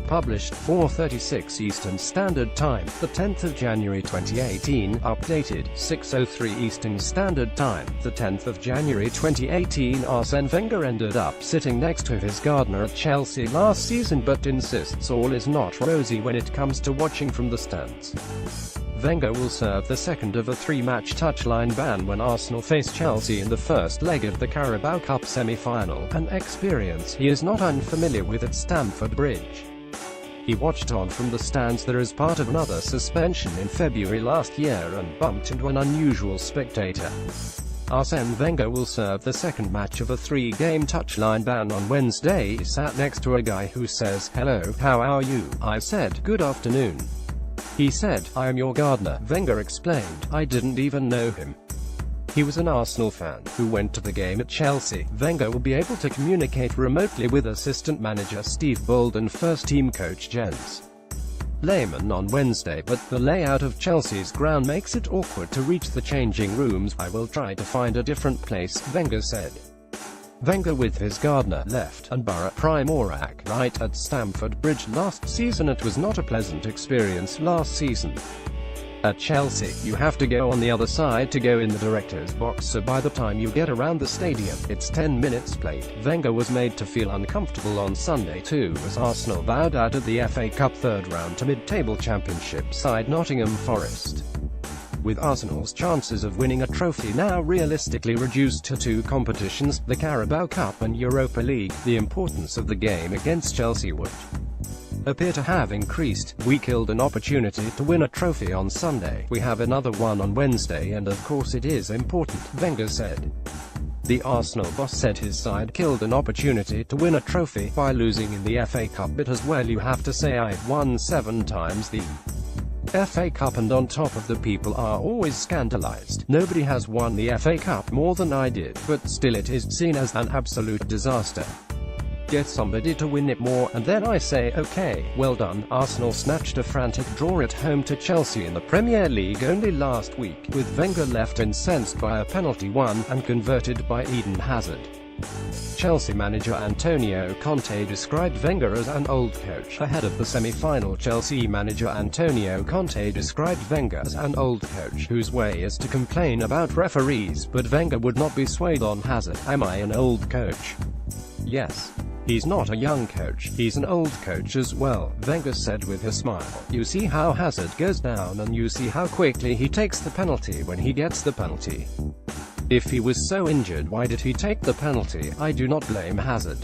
published 4:36 Eastern Standard Time, the 10th of January 2018, updated 6:03 Eastern Standard Time, the 10th of January 2018. Arsene Wenger ended up sitting next to his gardener at Chelsea last season but insists all is not rosy when it comes to watching from the stands. Wenger will serve the second of a three-match touchline ban when Arsenal face Chelsea in the first leg of the Carabao Cup semi-final, an experience he is not unfamiliar with at Stamford Bridge. He watched on from the stands there as part of another suspension in February last year and bumped into an unusual spectator. Arsene Wenger will serve the second match of a three-game touchline ban on Wednesday. He sat next to a guy who says, "Hello, how are you?" I said, "Good afternoon." He said, "I am your gardener," Wenger explained. "I didn't even know him. He was an Arsenal fan, who went to the game at Chelsea." Wenger will be able to communicate remotely with assistant manager Steve Bold and first-team coach Jens Lehmann on Wednesday, but the layout of Chelsea's ground makes it awkward to reach the changing rooms. "I will try to find a different place," Wenger said. Wenger with his gardener left and Borough Primorac right at Stamford Bridge last season. It was not a pleasant experience last season. At Chelsea, you have to go on the other side to go in the director's box, so by the time you get around the stadium, it's 10 minutes late. Wenger was made to feel uncomfortable on Sunday too, as Arsenal bowed out at the FA Cup third round to mid-table championship side Nottingham Forest. With Arsenal's chances of winning a trophy now realistically reduced to two competitions, the Carabao Cup and Europa League, the importance of the game against Chelsea would appear to have increased. "We killed an opportunity to win a trophy on Sunday. We have another one on Wednesday and of course it is important," Wenger said. The Arsenal boss said his side killed an opportunity to win a trophy by losing in the FA Cup, but as well you have to say I've won 7 times the FA Cup, and on top of the people are always scandalized. Nobody has won the FA Cup more than I did, but still it is seen as an absolute disaster. Get somebody to win it more, and then I say, okay, well done. Arsenal snatched a frantic draw at home to Chelsea in the Premier League only last week, with Wenger left incensed by a penalty won and converted by Eden Hazard. Chelsea manager Antonio Conte described Wenger as an old coach. Ahead of the semi-final, Chelsea manager Antonio Conte described Wenger as an old coach whose way is to complain about referees, but Wenger would not be swayed on Hazard. "Am I an old coach? Yes. He's not a young coach, he's an old coach as well," Wenger said with a smile. "You see how Hazard goes down and you see how quickly he takes the penalty when he gets the penalty. If he was so injured, why did he take the penalty? I do not blame Hazard.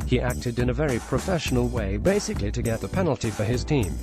He acted in a very professional way basically to get the penalty for his team."